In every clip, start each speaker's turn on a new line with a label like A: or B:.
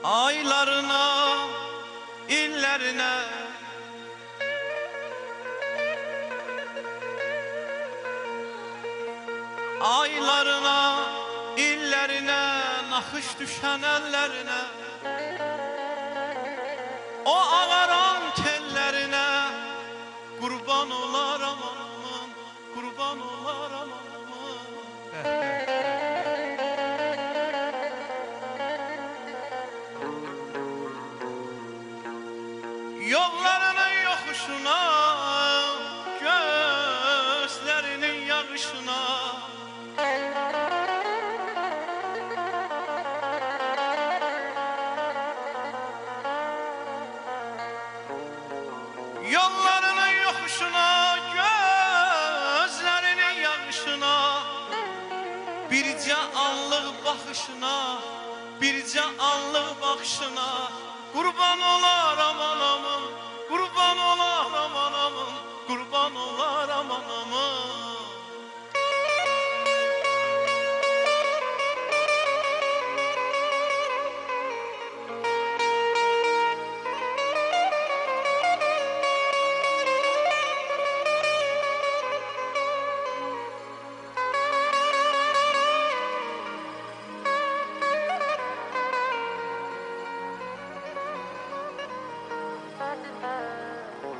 A: aylarına, illerine, aylarına, illerine, nakış düşen ellerine, o ağaran tellerine kurban olar amanımın, kurban olar amanımın. Yollarının yokuşuna, gözlerinin yağışına, yollarının yokuşuna, gözlerinin yağışına, birce anlık bakışına, birce anlık bakışına kurban olar amanamın, kurban olar amanamın, kurban olar amanamın.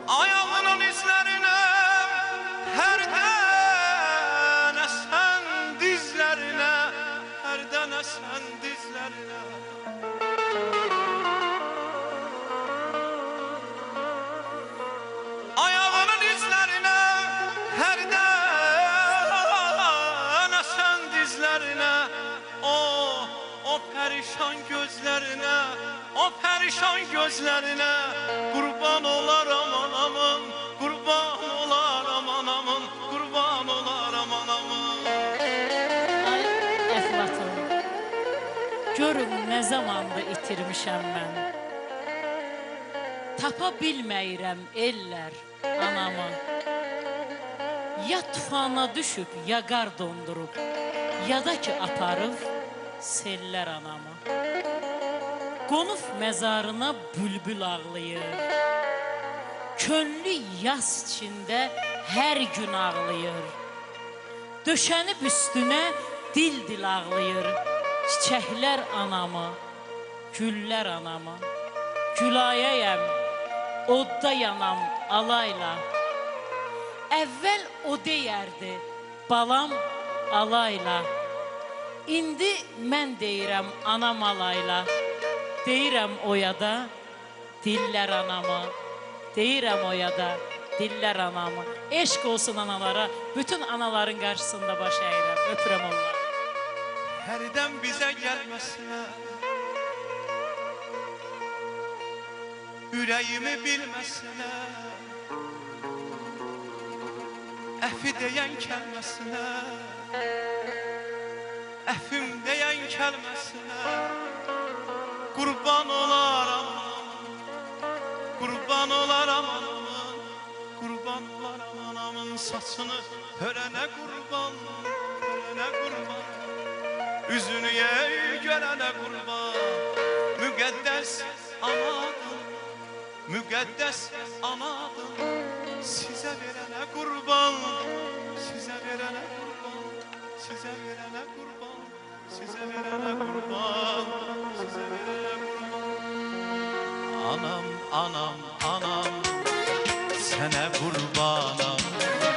A: Ayağının izlerine, herden esen dizlerine, herden esen dizlerine. Ayağının izlerine, herden esen dizlerine, o perişan gözlerine, o perişan gözlerine kurban olar amanamın, kurban olar amanamın, kurban olar amanamın.
B: Ay Əflatun, görün nə zamanda itirmişəm mən. Tapa bilməyirəm ellər anamı. Ya tufana düşüb, ya qar dondurub, ya da ki aparıb sellər anamı. Qonuf məzarına bülbül ağlayır, könlü yas içində hər gün ağlayır. Döşənib üstünə dil-dil ağlayır, çiçəklər anamı, güllər anamı. Gülayəyəm, odda yanam alayla. Əvvəl o deyərdi, balam alayla. İndi mən deyirəm anam alayla. Deyirəm oyada, dillər anamı. Deyirəm oyada, dillər anamı. Eşq olsun analara, bütün anaların qarşısında baş əyirəm. Öpürəm onları.
A: Hərdən bizə gəlməsinə, ürəyimi bilməsinə, əfi deyən kəlməsinə, əfim deyən kəlməsinə kurban olar amanamın, kurban olar amanamın, kurban olar amanamın. Saçını hörənə kurban, hörənə kurban, üzünü görənə kurban. Müqəddəs anadır, müqəddəs anadır, sizə verənə kurban, sizə verənə kurban, sizə verənə kurban, sizə verənə kurban, sizə verənə kurban. Anam, anam, anam, sənə qurbanam.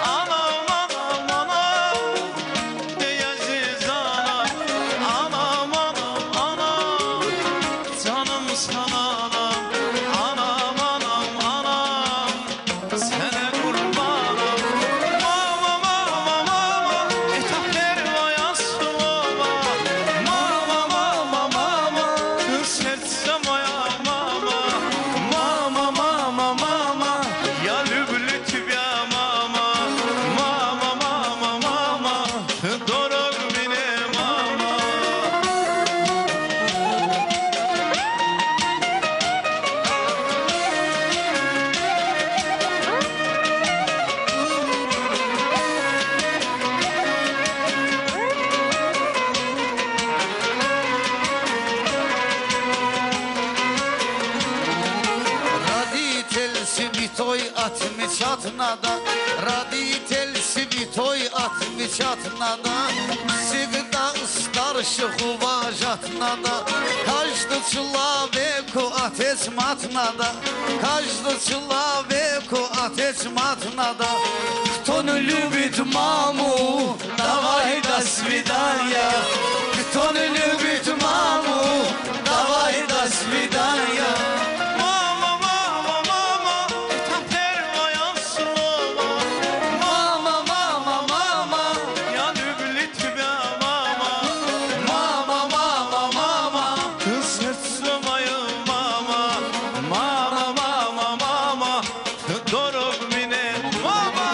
A: Anam, anam, anam, deyəziz anam. Anam, anam, anam, canım sana anam. Anam, anam, anam, sənə qurbanam. Mama, mama, mama, etapler vayasova. Mama, mama, mama, kır serce moja mama. Mama, mama, mama, ja lubię ciebie mama.
C: отвечатнада, родитель святой отвечатнада, всегда старших уважать надо. Каждому человеку отец мать надо, каждому человеку отец мать надо. Кто не любит маму, давай до свидания. Кто не любит маму, давай до свидания.
A: Мама, мама, мама, это первое слово.
C: Мама, мама, мама,
A: Я люблю тебя, мама.
C: мама, мама, мама.
A: Ты сердце мое, мама. Мама, мама, мама, ты дорог мне, мама.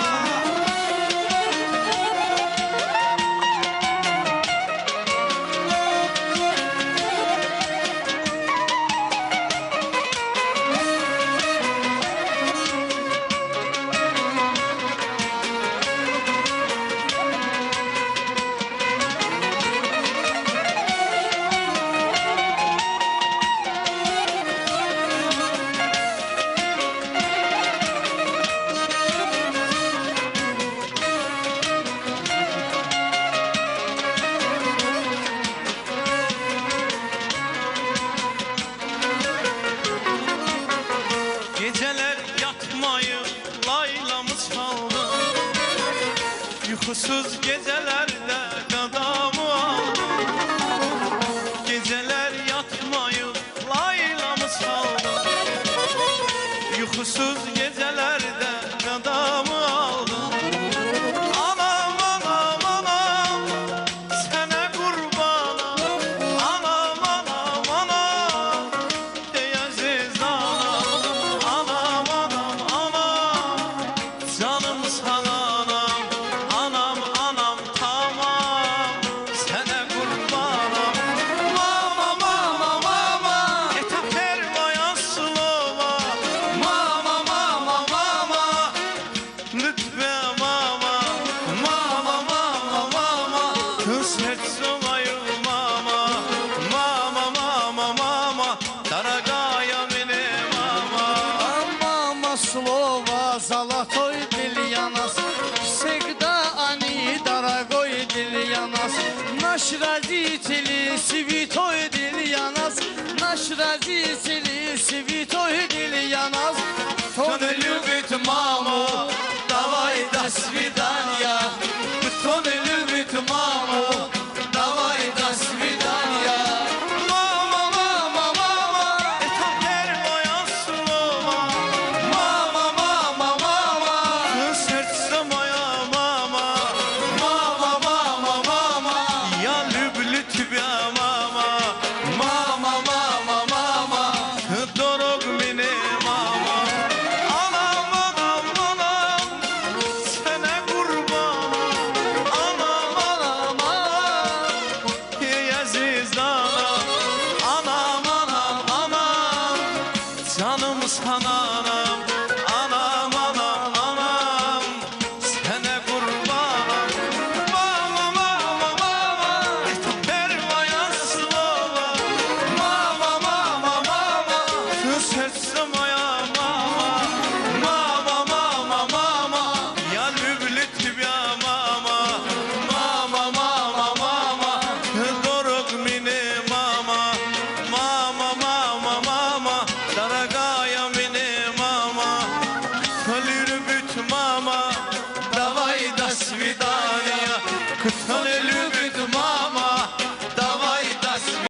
A: Geceler yatmayıp laylamı çaldı. Uykusuz gecelerde gadamı aldı. Geceler yatmayıp laylamı çaldı. Uykusuz gecelerde gadamı aldı. Anam anam anam sana kurbanım. Anam anam anam ey aziz anam. Anam anam anam canım sana anam. Anam anam tamam sana kurbanım. Mama mama mama yeter moja slova.
C: Mama, mama, mama,
A: Lütfe mama. Mama mama mama kız serce moje mama. Mama mama mama дорогая мне мама.
C: мама, слово золотой для нас. Всегда они дорогой для нас. Наш родители святой для нас. Наш родители святой